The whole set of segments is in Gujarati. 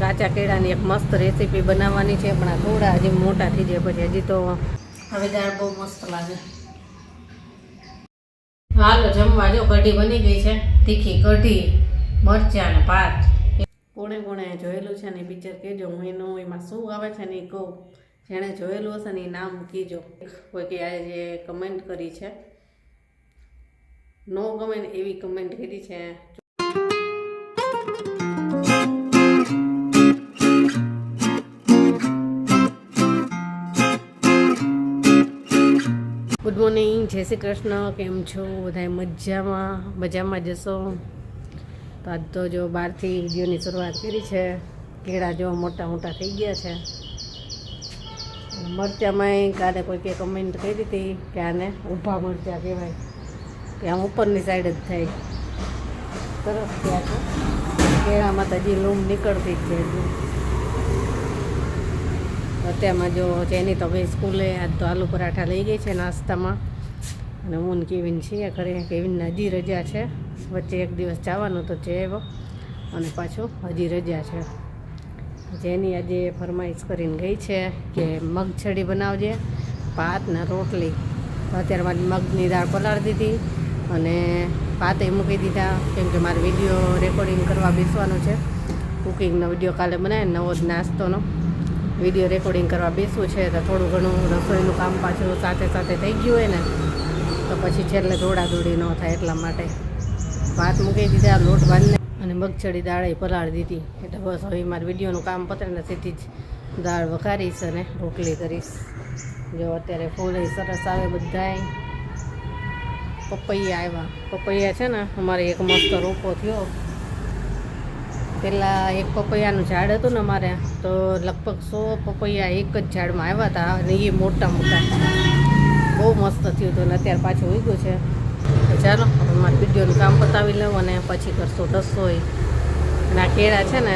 કાચા કેળાની એક મસ્ત રેસીપી બનાવવાની છે, પણ આ થોડા હજી મોટા થઈ જાય પછી હજી તો હવે દાળ બહુ મસ્ત લાગે. હાલો જમવા. જો કઢી બની ગઈ છે, તીખી કઢી, મરચાં અને ભાત. કોણે કોણે જોયેલું છે ને એ પિક્ચર કહેજો, હું એમાં શું આવે છે ને એ કહું. જેણે જોયેલું હશે ને એ નામ કહેજો. કોઈ કે આજે કમેન્ટ કરી છે, નો ગમે ને એવી કમેન્ટ કરી છે. ગુડ મોર્નિંગ, જય શ્રી કૃષ્ણ. કેમ છો બધા? મજામાં જશો. તો આજ તો જો બહારથી વિડીયોની શરૂઆત કરી છે. કેળા જો મોટા મોટા થઈ ગયા છે. મરચાંમાં કાલે કોઈકે કમેન્ટ કરી હતી કે આને ઊભા મરચાં કહેવાય, કે આમ ઉપરની સાઈડ જ થાય. સરસ થયા છે. કેળામાં તો હજી લૂમ નીકળતી જ છે. અત્યારમાં જો જેની તો ગઈ સ્કૂલે. આજ તો આલુ પરાઠા લઈ ગઈ છે નાસ્તામાં, અને હું કેવીન છીએ ઘરે. કેવીનને હજી રજા છે, વચ્ચે એક દિવસ જવાનું તો આવ્યો, અને પાછું હજી રજા છે. જેની આજે ફરમાઈશ કરીને ગઈ છે કે મગછડી બનાવજે, ભાત ને રોટલી. અત્યારે મારી મગની દાળ પલાળી દીધી અને ભાતે મૂકી દીધા, કેમ કે મારે વિડીયો રેકોર્ડિંગ કરવા બેસવાનું છે. કુકિંગનો વિડીયો કાલે બનાવે, નવો જ નાસ્તોનો વિડીયો રેકોર્ડિંગ કરવા બેસવું છે. તો થોડું ઘણું રસોઈનું કામ પાછું સાથે સાથે થઈ ગયું હોય ને, તો પછી છેલ્લે દોડાદોડી ન થાય, એટલા માટે ભાત મૂકી દીધા, લોટ બાંધીને, અને મગછડી દાળ પલાળી દીધી. એટલે બસ હવે મારે વિડીયોનું કામ પતે ને સીધી જ દાળ વઘારીશ અને રોટલી કરીશ. જો અત્યારે ફૂલ સરસ આવે બધાય. પપૈયા આવ્યા. પપૈયા છે ને અમારે એક મસ્ત રોપો થયો. પહેલાં એક પપૈયાનું ઝાડ હતું ને અમારે, તો લગભગ 100 પપૈયા એક જ ઝાડમાં આવ્યા હતા, અને એ મોટા મોટા બહુ મસ્ત થયું હતું. અને અત્યારે પાછું ઉગ્યું છે. તો ચાલો હવે મારે વિડીયોનું કામ પતાવી લઉં અને પછી કરશું રસોઈ. અને આ કેળા છે ને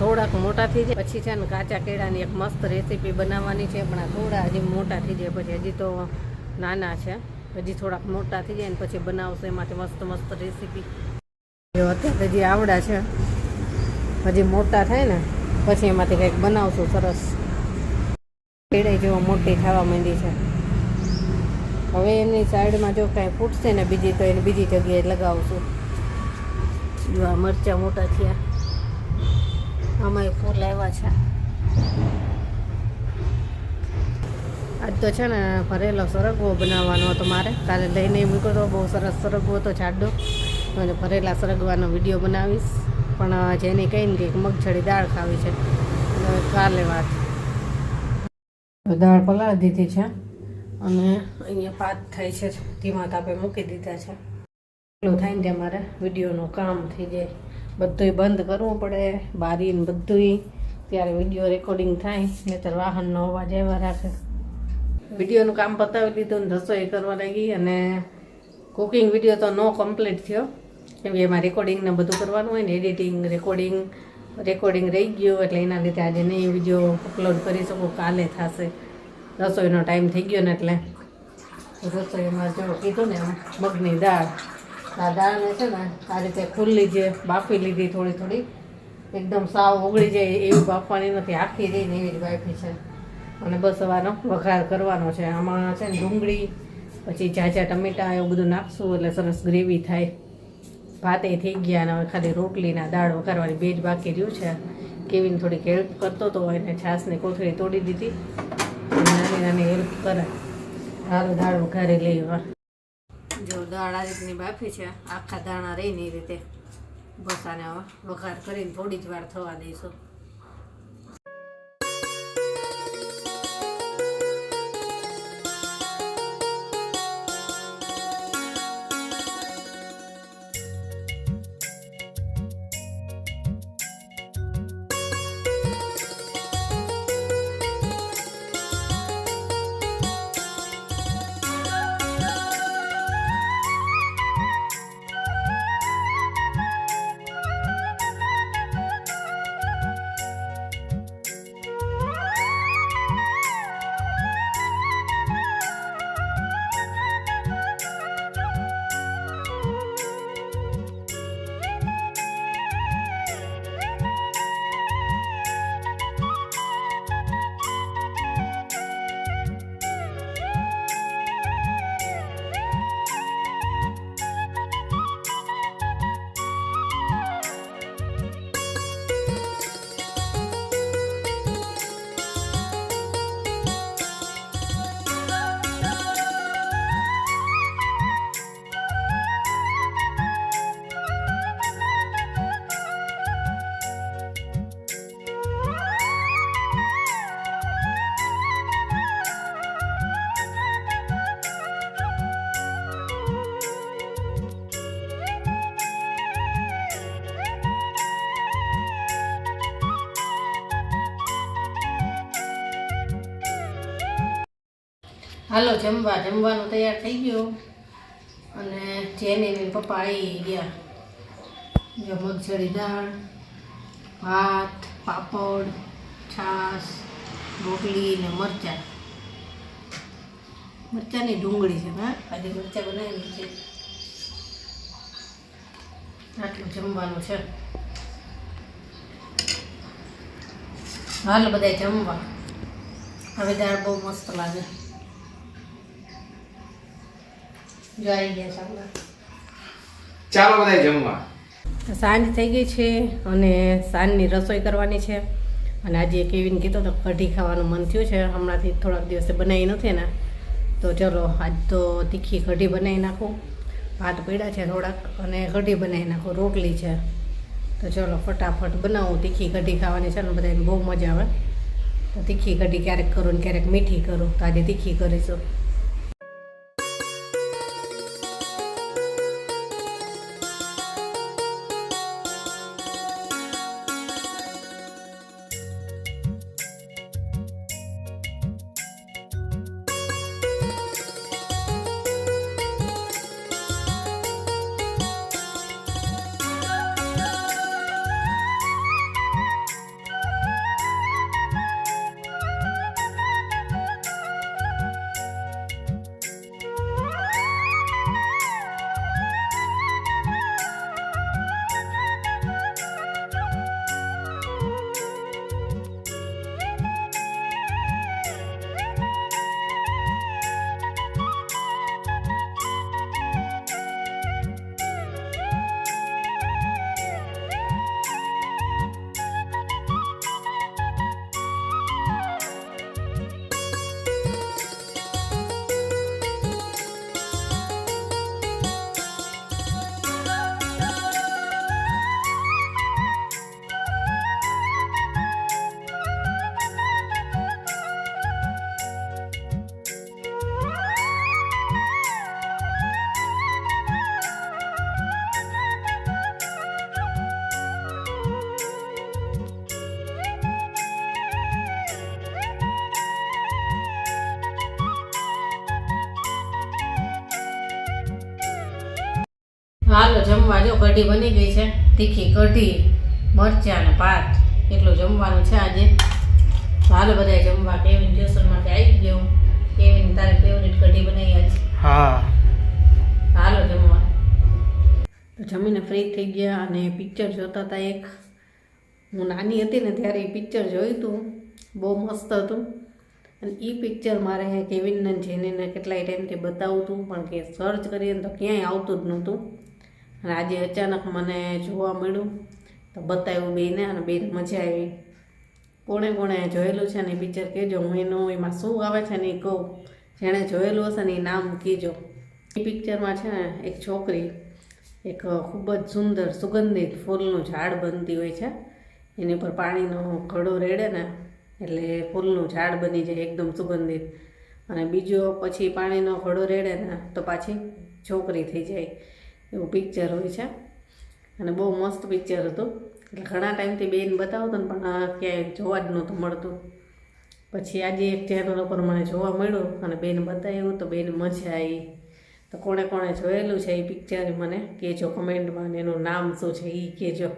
થોડાક મોટા થઈ જાય પછી છે ને કાચા કેળાની એક મસ્ત રેસીપી બનાવવાની છે, પણ આ થોડા હજી મોટા થઈ જાય પછી. હજી તો નાના છે, હજી થોડાક મોટા થઈ જાય ને પછી બનાવશું એમાંથી મસ્ત મસ્ત રેસીપી. જો અત્યારે હજી આવડા છે, હજી મોટા થાય ને પછી એમાંથી કંઈક બનાવશું સરસ. કેળાઈ જેવો મોટી થવા માંડી છે. હવે એની સાઈડમાં જો કાંઈ ફૂટશે ને બીજી, તો એને બીજી જગ્યાએ લગાવશું. જો આ મરચાં મોટા થયા, આમાં ફૂલ આવ્યા છે. આજ તો છે ને ભરેલો સરગવો બનાવવાનો હતો મારે. કાલે લઈને મૂક્યો તો, બહુ સરસ સરગવો હતો, જાડો. અને ભરેલા સરગવાનો વિડીયો બનાવીશ, પણ જેની કહીને કે મગછડી દાળ ખાવી છે, એટલે કાલે વાત. દાળ પલાળી દીધી છે, અને અહીંયા ભાત થાય છે, ધીમા તાપે મૂકી દીધા છે. એટલું થાય ને ત્યાં મારે વિડીયોનું કામ થઈ જાય. બધુંય બંધ કરવું પડે, બારીને બધુંય, ત્યારે વિડીયો રેકોર્ડિંગ થાય, નહીંતર વાહનનો અવાજ આવ્યા રાખે. વિડીયોનું કામ પતાવી દીધું ને રસોઈ કરવા લાગી. અને કુકિંગ વિડીયો તો નો કમ્પ્લીટ થયો, કેમ કે એમાં રેકોર્ડિંગને બધું કરવાનું હોય ને, એડિટિંગ રેકોર્ડિંગ રહી ગયું, એટલે એના લીધે આજે નહીં વિડીયો અપલોડ કરી શકું, કાલે થશે. રસોઈનો ટાઈમ થઈ ગયો ને એટલે રસોઈમાં જો કીધું ને મગની દાળ. આ દાળને છે ને આ રીતે ખુલ્લી જે બાફી લીધી, થોડી થોડી, એકદમ સાવ ઓગળી જાય એવી બાફવાની નથી, આખી રહીને એવી જ બાફી છે. અને બસ હવાનો વઘાર કરવાનો છે. આમાં છે ને ડુંગળી, પછી ઝાઝા ટમેટાં એવું બધું નાખશું, એટલે સરસ ગ્રેવી થાય. ભાતે થઈ ગયા, અને હવે ખાલી રોટલીના દાળ વઘારવાની બે જ બાકી રહ્યું છે. કેવીને થોડીક હેલ્પ કરતો હતો, એને છાશની કોથળી તોડી દીધી, નાની નાની હેલ્પ કરે. હાલ દાળ વઘારી લઈ. જો દાળ આ રીતની બાફી છે, આખા દાણા રહીને એ રીતે. બસ આને હવે વઘાર કરીને થોડી જ વાર થવા દઈશું. હાલો જમવાનું તૈયાર થઈ ગયું અને જેની પપ્પા આવી ગયા. જો મગજરી દાળ, ભાત, પાપડ, છાશ, રોટલી ને મરચાંની ડુંગળી છે. હા, આજે મરચાં બનાવેલી છે. આટલું જમવાનું છે. હાલ બધા જમવા. હવે દાળ બહુ મસ્ત લાગે. જો આવી ગયા સાંભળા. ચાલો બધા જમવા. સાંજ થઈ ગઈ છે અને સાંજની રસોઈ કરવાની છે. અને આજે કેવીન કીધું તો કઢી ખાવાનું મન થયું છે. હમણાંથી થોડાક દિવસે બનાવી નથી ને, તો ચલો આજ તો તીખી કઢી બનાવી નાખું. ભાત પડ્યા છે થોડાક અને કઢી બનાવી નાખું. રોટલી છે, તો ચલો ફટાફટ બનાવું. તીખી કઢી ખાવાની છે ને બધાને બહુ મજા આવે. તો તીખી કઢી ક્યારેક કરું ને ક્યારેક મીઠી કરું. તો આજે તીખી કરીશું. હાલો જમવા. જો કઢી બની ગઈ છે. તીખી કઢી, મરચાં અને ભાત, એટલું જમવાનું છે આજે. હાલો બધા જમવા. કેવિન ટ્યુશનમાંથી આવી ગયો. કેવિન તારી ફેવરેટ કઢી બનાવી આજ. હા, હાલો જમવા. તો જમીને ફ્રી થઈ ગયા અને પિક્ચર જોતા હતા એક. હું નાની હતી ને ત્યારે એ પિક્ચર જોયું હતું. બહુ મસ્ત હતું. અને એ પિક્ચર મારે કેવિનને જેને કેટલાય ટાઈમથી બતાવું હતું, પણ કે સર્ચ કરીએ ને તો ક્યાંય આવતું જ નહોતું. અને આજે અચાનક મને જોવા મળ્યું તો બતાવ્યું બેને, અને બેને મજા આવી. કોણે કોણે જોયેલું છે ને એ પિક્ચર કહેજો. હું એમાં શું આવે છે ને એ કહું. જેણે જોયેલું હશે ને એ નામ કહેજો. એ પિક્ચરમાં છે ને એક છોકરી એક ખૂબ જ સુંદર સુગંધિત ફૂલનું ઝાડ બનતી હોય છે. એની પર પાણીનો ઘડો રેડે ને એટલે ફૂલનું ઝાડ બની જાય એકદમ સુગંધિત. અને બીજો પછી પાણીનો ઘડો રેડે ને તો પાછી છોકરી થઈ જાય. એવું પિક્ચર હોય છે અને બહુ મસ્ત પિક્ચર હતું. એટલે ઘણા ટાઈમથી બેન બતાવતું ને પણ ક્યાંય જોવા જ નહોતું મળતું. પછી આજે એક ચેનલ ઉપર મને જોવા મળ્યું અને બેન બતાવ્યું તો બેન મજા આવી. તો કોણે કોણે જોયેલું છે એ પિક્ચર મને કહેજો કમેન્ટમાં. અને એનું નામ શું છે એ કહેજો.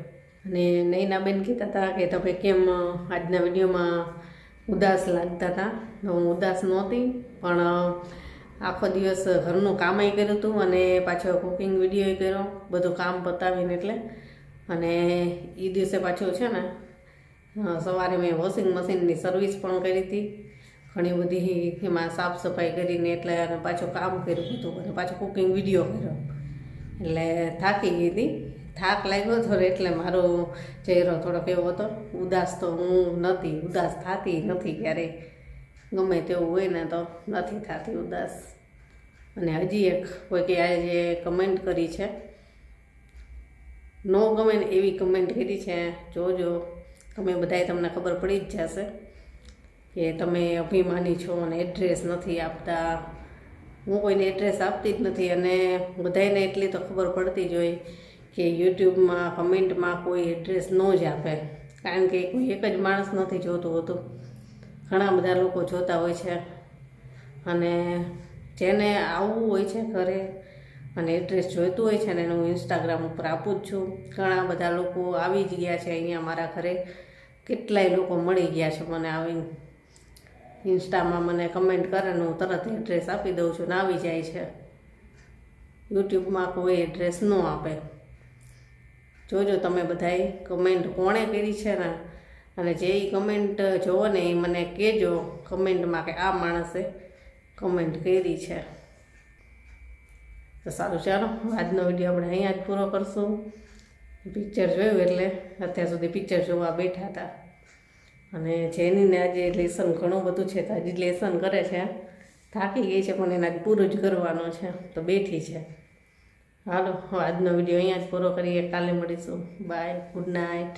અને નૈનાબેન કહેતા હતા કે તમે કેમ આજના વિડીયોમાં ઉદાસ લાગતા હતા. હું ઉદાસ નહોતી, પણ આખો દિવસ ઘરનું કામય કર્યું હતું અને પાછો કુકિંગ વિડીયો કર્યો, બધું કામ પતાવીને. એટલે અને એ દિવસે પાછું છે ને સવારે મેં વોશિંગ મશીનની સર્વિસ પણ કરી હતી ઘણી બધી. એમાં સાફ સફાઈ કરીને એટલે અને પાછું કામ કર્યું હતું અને પાછો કુકિંગ વિડીયો કર્યો. એટલે થાકી ગઈ હતી. થાક લાગ્યો હતો એટલે મારો ચહેરો થોડોક એવો હતો. ઉદાસ તો હું નથી, ઉદાસ થતી નથી ક્યારેય. ગમે તેવું હોય ને તો નથી થતી ઉદાસ. અને હજી એક કોઈ કે આજે કમેન્ટ કરી છે, નો ગમે ને એવી કમેન્ટ કરી છે. જોજો તમે બધાએ, તમને ખબર પડી જ જશે કે તમે અભિમાની છો અને એડ્રેસ નથી આપતા. હું કોઈને એડ્રેસ આપતી જ નથી. અને બધાને એટલી તો ખબર પડતી જ હોય કે યુટ્યુબમાં કમેન્ટમાં કોઈ એડ્રેસ ન જ આપે. કારણ કે કોઈ એક જ માણસ નથી જોતું હોતું, ઘણા બધા લોકો જોતા હોય છે. અને જેને આવવું હોય છે ઘરે અને એડ્રેસ જોઈતું હોય છે ને એને હું ઇન્સ્ટાગ્રામ ઉપર આપું જ છું. ઘણા બધા લોકો આવી જ ગયા છે અહીંયા મારા ઘરે, કેટલાય લોકો મળી ગયા છે મને આવીને. ઇન્સ્ટામાં મને કમેન્ટ કરે ને હું તરત એડ્રેસ આપી દઉં છું ને આવી જાય છે. યુટ્યુબમાં કોઈ એડ્રેસ ન આપે. જોજો તમે બધાએ કમેન્ટ કોણે કરી છે ને, અને જે કમેન્ટ જોવો ને એ મને કહેજો કમેન્ટમાં કે આ માણસે કમેન્ટ કરી છે. તો સારું, ચાલો આજનો વિડીયો આપણે અહીંયા જ પૂરો કરશું. પિક્ચર જોયું એટલે અત્યાર સુધી પિક્ચર જોવા બેઠા હતા. અને જેનીને આજે લેસન ઘણું બધું છે તો હજી લેસન કરે છે, થાકી ગઈ છે પણ એને આજ પૂરું જ કરવાનું છે તો બેઠી છે. હાલો આજનો વિડીયો અહીંયા જ પૂરો કરીએ, કાલે મળીશું. Bye, good night.